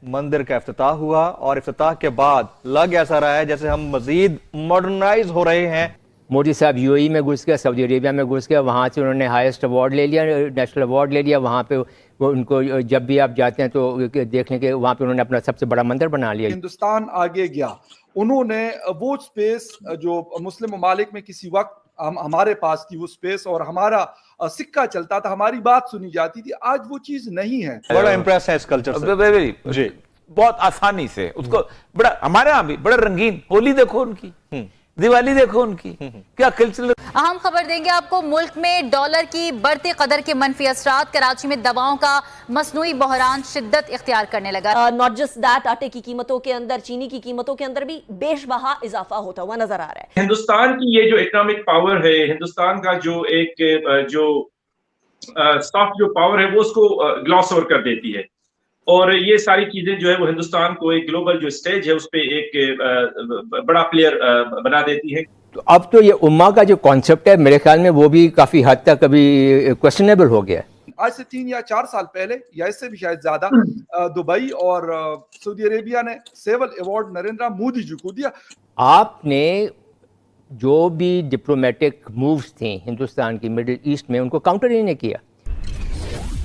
मंदिर का इफ्तिताह हुआ और इफ्तिताह के बाद लग ऐसा रहा है जैसे हम मजीद मॉडर्नाइज हो रहे हैं। मोदी साहब यूएई में घुस गया, सऊदी अरेबिया में घुस गया, वहाँ से उन्होंने हाईएस्ट अवार्ड ले लिया, नेशनल अवार्ड ले लिया। वहाँ पे वो उनको जब भी आप जाते हैं तो देखने के वहाँ पे उन्होंने अपना सबसे बड़ा मंदिर बना लिया। हिंदुस्तान आगे गया, उन्होंने वो स्पेस जो मुस्लिम ममालिक में किसी वक्त हमारे पास थी, वो स्पेस और हमारा सिक्का चलता था, हमारी बात सुनी जाती थी, आज वो चीज नहीं है। बड़ा इंप्रेस है इस कल्चर से जी, बहुत आसानी से उसको बड़ा, हमारे यहाँ भी बड़ा रंगीन, होली देखो उनकी, दिवाली देखो उनकी, क्या कल्चरल। अहम खबर देंगे आपको, मुल्क में डॉलर की बढ़ती कदर के मनफी असरात, कराची में दवाओं का मसनूई बहरान शिद्दत इख्तियार करने लगा। नॉट जस्ट दैट, आटे की कीमतों के अंदर, चीनी की कीमतों के अंदर भी बेशबहा इजाफा होता हुआ नजर आ रहा है। हिंदुस्तान की ये जो इकोनॉमिक पावर है, हिंदुस्तान का जो एक जो सॉफ्ट जो पावर है वो उसको ग्लॉस ओवर कर देती है, और ये सारी चीजें जो है वो हिंदुस्तान को एक ग्लोबल जो स्टेज है उस पे एक बड़ा प्लेयर बना देती है। तो अब तो ये उम्मा का जो कॉन्सेप्ट है मेरे ख्याल में वो भी काफी हद तक अभी क्वेश्चनेबल हो गया है। आज से 3 या 4 साल पहले या इससे भी शायद ज्यादा दुबई और सऊदी अरेबिया ने सेवल अवार्ड नरेंद्र मोदी जी को दिया। आपने जो भी डिप्लोमेटिक मूव्स थे हिंदुस्तान की मिडिल ईस्ट में, उनको काउंटर ही नहीं किया।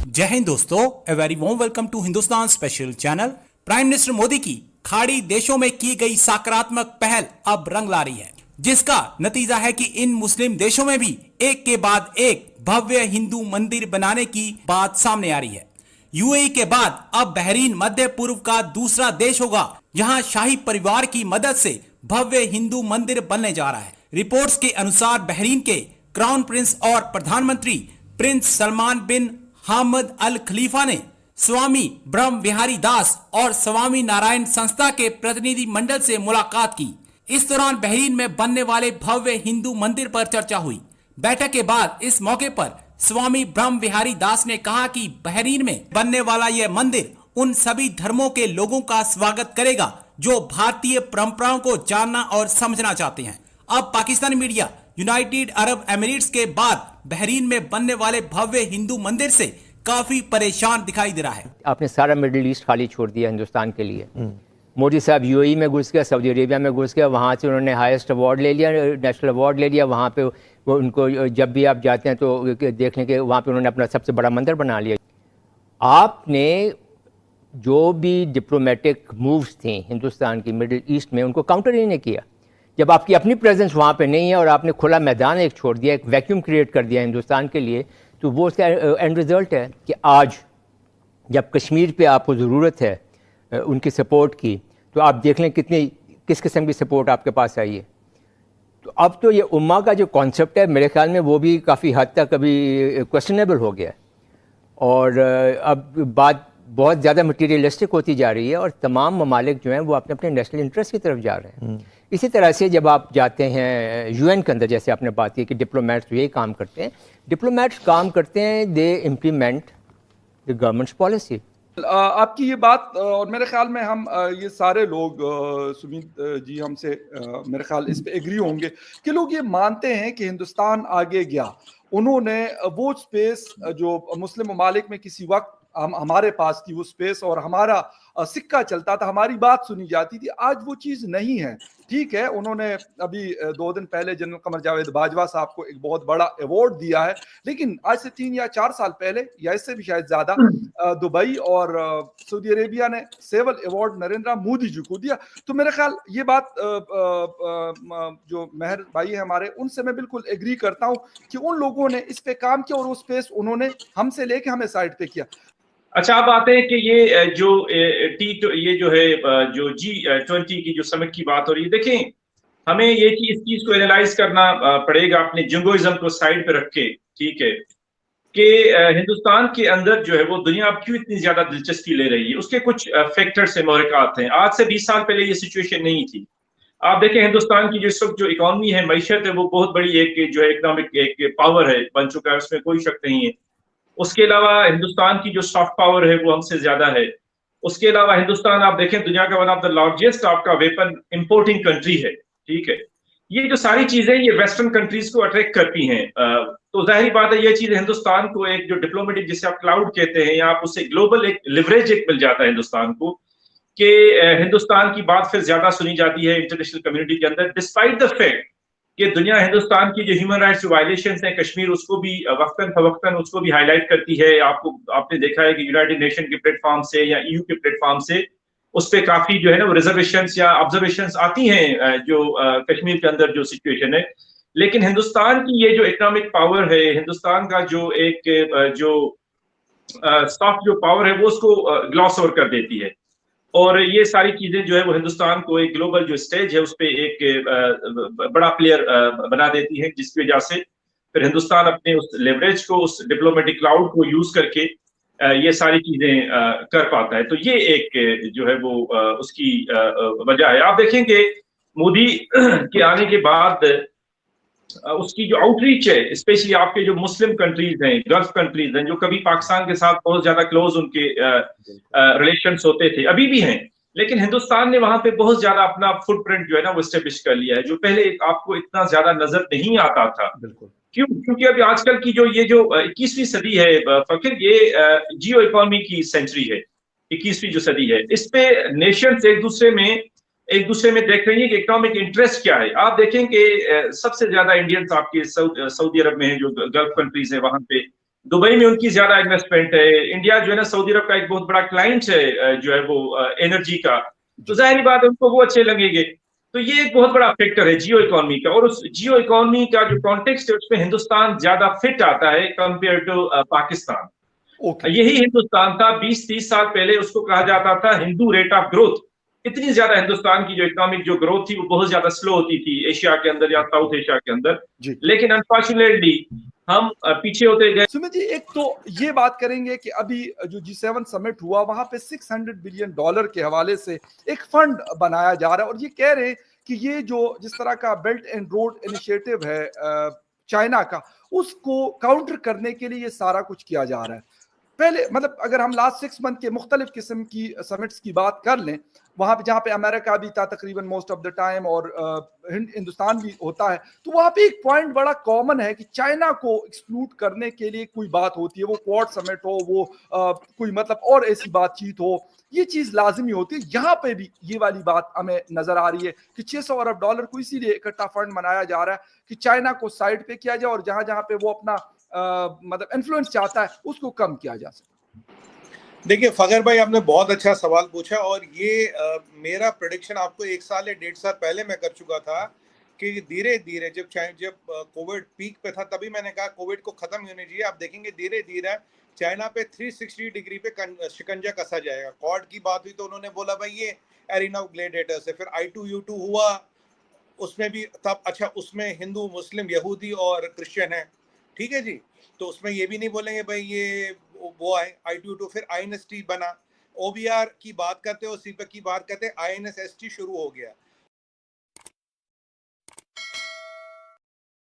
जय हिंद दोस्तों, a very warm welcome to Hindustan special channel. Prime minister Modi की खाड़ी देशों में की गई सकारात्मक पहल अब रंग ला रही है, जिसका नतीजा है कि इन मुस्लिम देशों में भी एक के बाद एक भव्य हिंदू मंदिर बनाने की बात सामने आ रही है। यूएई के बाद अब बहरीन मध्य पूर्व का दूसरा देश होगा जहां शाही परिवार की मदद से भव्य हिंदू मंदिर बनने जा रहा है। रिपोर्ट्स के अनुसार बहरीन के क्राउन प्रिंस और प्रधानमंत्री प्रिंस सलमान बिन हामद अल खलीफा ने स्वामी ब्रह्म विहारी दास और स्वामी नारायण संस्था के प्रतिनिधि मंडल से मुलाकात की। इस दौरान बहरीन में बनने वाले भव्य हिंदू मंदिर पर चर्चा हुई। बैठक के बाद इस मौके पर स्वामी ब्रह्म विहारी दास ने कहा कि बहरीन में बनने वाला यह मंदिर उन सभी धर्मों के लोगों का स्वागत करेगा जो भारतीय परंपराओं को जानना और समझना चाहते हैं। अब Pakistani media United Arab Emirates के बाद बहरीन में बनने वाले भव्य हिंदू मंदिर से काफी परेशान दिखाई दे रहा है। आपने सारा मिडिल ईस्ट खाली छोड़ दिया हिंदुस्तान के लिए। मोदी साहब यूएई में घुस गया, सऊदी अरेबिया में घुस गया, वहाँ से उन्होंने हाईएस्ट अवार्ड ले लिया, नेशनल अवार्ड ले लिया। वहाँ पे वो उनको जब भी आप जाते हैं तो देखने के वहाँ पे उन्होंने अपना सबसे बड़ा मंदिर बना लिया। आपने जो भी डिप्लोमेटिक मूव्स थे हिंदुस्तान की मिडिल ईस्ट में, उनको काउंटर ही नहीं किया। जब आपकी अपनी प्रेजेंस वहाँ पे नहीं है और आपने खुला मैदान एक छोड़ दिया, एक वैक्यूम क्रिएट कर दिया हिंदुस्तान के लिए, तो वो उसका एंड रिजल्ट है कि आज जब कश्मीर पे आपको ज़रूरत है उनकी सपोर्ट की, तो आप देख लें किस किस्म की सपोर्ट आपके पास आई है। तो अब तो ये उम्मा का जो कॉन्सेप्ट है मेरे ख्याल में वो भी काफ़ी हद तक अभी क्वेश्चनेबल हो गया है, और अब बात बहुत ज़्यादा मटीरियलिस्टिक होती जा रही है और तमाम ममालिक जो हैं वो अपने अपने नेशनल इंटरेस्ट की तरफ जा रहे हैं। इसी तरह से जब आप जाते हैं यूएन के अंदर, जैसे आपने बात की कि डिप्लोमेट्स यही काम करते हैं, डिप्लोमेट्स काम करते हैं, they implement the governments policy. आपकी ये बात और मेरे ख्याल में हम ये सारे लोग, सुमित जी हमसे मेरे ख्याल इस पे एग्री होंगे कि लोग ये मानते हैं कि हिंदुस्तान आगे गया, उन्होंने वो स्पेस जो मुस्लिम ममालिक में किसी वक्त हमारे पास थी, वो स्पेस और हमारा सिक्का चलता था, हमारी बात सुनी जाती थी, आज वो चीज नहीं है। ठीक है, उन्होंने अभी 2 दिन पहले जनरल कमर जावेद बाजवा साहब को एक बहुत बड़ा अवार्ड दिया है, लेकिन आज से 3 या 4 साल पहले या इससे भी शायद ज्यादा दुबई और सऊदी अरेबिया ने सेवल अवार्ड नरेंद्र मोदी जी को दिया। तो मेरे ख्याल ये बात जो मेहर भाई है हमारे, उनसे मैं बिल्कुल एग्री करता हूँ कि उन लोगों ने इस पे काम किया और वो स्पेस उन्होंने हमसे लेके हमें साइड पे किया। अच्छा, अब आते हैं कि ये जो ये जो है जो G20 की जो समिट की बात हो रही है, देखें हमें ये इस चीज को एनालाइज करना पड़ेगा अपने जिंगोइज्म को साइड पे रख के, ठीक है, कि हिंदुस्तान के अंदर जो है वो दुनिया अब क्यों इतनी ज्यादा दिलचस्पी ले रही है। उसके कुछ फैक्टर्स से महरक़ात हैं। आज से 20 साल पहले ये सिचुएशन नहीं थी। आप देखें हिंदुस्तान की जो इस वक्त जो इकोनॉमी है, मैशत है, वो बहुत बड़ी एक जो है इकोनॉमिक एक पावर है, बन चुका है, उसमें कोई शक नहीं है। उसके अलावा हिंदुस्तान की जो सॉफ्ट पावर है वो हमसे ज्यादा है। उसके अलावा हिंदुस्तान आप देखें दुनिया का वन ऑफ द लार्जेस्ट आपका वेपन इंपोर्टिंग कंट्री है, ठीक है। ये जो सारी चीजें ये वेस्टर्न कंट्रीज को अट्रैक्ट करती हैं, तो जाहिर बात है ये चीज हिंदुस्तान को एक जो डिप्लोमेटिक जिसे आप क्लाउड कहते हैं, या आप उससे ग्लोबल एक लिवरेज एक मिल जाता है हिंदुस्तान को, कि हिंदुस्तान की बात फिर ज्यादा सुनी जाती है इंटरनेशनल कम्युनिटी के अंदर, डिस्पाइट द फैक्ट कि दुनिया हिंदुस्तान की जो ह्यूमन राइट्स वायलेशंस हैं कश्मीर, उसको भी वक्तन फवक्तन उसको भी हाईलाइट करती है। आपने देखा है कि यूनाइटेड नेशन के प्लेटफॉर्म से या EU के प्लेटफॉर्म से उस पर काफी जो है ना वो रिजर्वेशंस या ऑब्जर्वेशंस आती हैं जो कश्मीर के अंदर जो सिचुएशन है। लेकिन हिंदुस्तान की ये जो इकोनॉमिक पावर है, हिंदुस्तान का जो एक जो सॉफ्ट जो पावर है वो उसको ग्लॉस ओवर कर देती है। और ये सारी चीजें जो है वो हिंदुस्तान को एक ग्लोबल जो स्टेज है उस पर एक बड़ा प्लेयर बना देती है, जिसकी वजह से फिर हिंदुस्तान अपने उस लेवरेज को, उस डिप्लोमेटिक क्लाउड को यूज करके ये सारी चीजें कर पाता है। तो ये एक जो है वो उसकी वजह है। आप देखेंगे मोदी के आने के बाद उसकी जो आउटरीच है, स्पेशली आपके जो मुस्लिम कंट्रीज हैं, गल्फ कंट्रीज हैं, जो कभी पाकिस्तान के साथ बहुत ज्यादा क्लोज उनके रिलेशंस होते थे, अभी भी हैं, लेकिन हिंदुस्तान ने वहां पे बहुत ज्यादा अपना फुटप्रिंट जो है ना वो एस्टेब्लिश कर लिया है, जो पहले आपको इतना ज्यादा नजर नहीं आता था। क्यों? क्योंकि अभी आजकल की जो ये जो 21वीं सदी है फकीर, ये जियो इकोनॉमी की सेंचुरी है, 21वीं जो सदी है, इस पे नेशंस एक दूसरे में देख रही है कि इकोनॉमिक इंटरेस्ट क्या है। आप देखें कि सबसे ज्यादा इंडियंस आपके सऊदी अरब में है, जो गल्फ कंट्रीज है वहां पे, दुबई में उनकी ज्यादा इन्वेस्टमेंट है। इंडिया जो है ना सऊदी अरब का एक बहुत बड़ा क्लाइंट है जो है वो एनर्जी का, तो जाहिर बात है उनको वो अच्छे लगेंगे। तो ये एक बहुत बड़ा फैक्टर है जियो इकोनॉमी का, और उस जियो इकोनॉमी का जो कॉन्टेक्स्ट है उसमें हिंदुस्तान ज्यादा फिट आता है कंपेयर टू पाकिस्तान। यही हिंदुस्तान था 20-30 साल पहले, उसको कहा जाता था हिंदू रेट ऑफ ग्रोथ। इतनी ज्यादा हिंदुस्तान की जो इकोनॉमिक जो ग्रोथ थी वो बहुत ज्यादा स्लो होती थी एशिया के अंदर या साउथ एशिया के अंदर, लेकिन अनफॉर्चुनेटली हम पीछे होते गए। सुमित जी, एक तो ये बात करेंगे कि अभी जो G7 समिट हुआ वहां पे $600 बिलियन के हवाले से एक फंड बनाया जा रहा है, और ये कह रहे हैं कि ये जो जिस तरह का बेल्ट एंड रोड इनिशिएटिव है चाइना का, उसको काउंटर करने के लिए ये सारा कुछ किया जा रहा है। पहले मतलब अगर हम लास्ट 6 मंथ के मुख्तलिफ किस्म की समिट्स की बात कर लें, वहां पे जहाँ पे अमेरिका भी था तकरीबन मोस्ट ऑफ द टाइम और हिंदुस्तान भी होता है, तो वहां पे एक पॉइंट बड़ा कॉमन है कि चाइना को एक्सक्लूड करने के लिए कोई बात होती है, वो क्वाड समिट हो, वो कोई मतलब और ऐसी बातचीत हो, ये चीज लाजमी होती है। यहाँ पे भी ये वाली बात हमें नजर आ रही है कि $600 अरब को इसीलिए इकट्ठा फंड बनाया जा रहा है कि चाइना को साइड पे किया जाए और जहां जहां पे वो अपना मतलब इन्फ्लुएंस चाहता है उसको कम किया जा सके। देखिए फखर भाई, आपने बहुत अच्छा सवाल पूछा, और ये मेरा प्रेडिक्शन आपको 1 साल या 1.5 साल पहले मैं कर चुका था कि धीरे धीरे जब कोविड पीक पे था तभी मैंने कहा कोविड को खत्म होने चाहिए। आप देखेंगे धीरे धीरे चाइना पे 360 डिग्री पे शिकंजा कसा जाएगा। क्वाड की बात हुई तो उन्होंने बोला भाई ये एरिना ऑफ ग्लैडिएटर्स है। फिर I2U2 हुआ, उसमें भी तब अच्छा उसमें हिंदू मुस्लिम यहूदी और क्रिश्चियन है, ठीक है जी, तो उसमें ये भी नहीं बोलेंगे भाई ये वो है I2U2। फिर INST बना, OBR की बात करते हो, CPEC की बात करते हैं, INSST शुरू हो गया।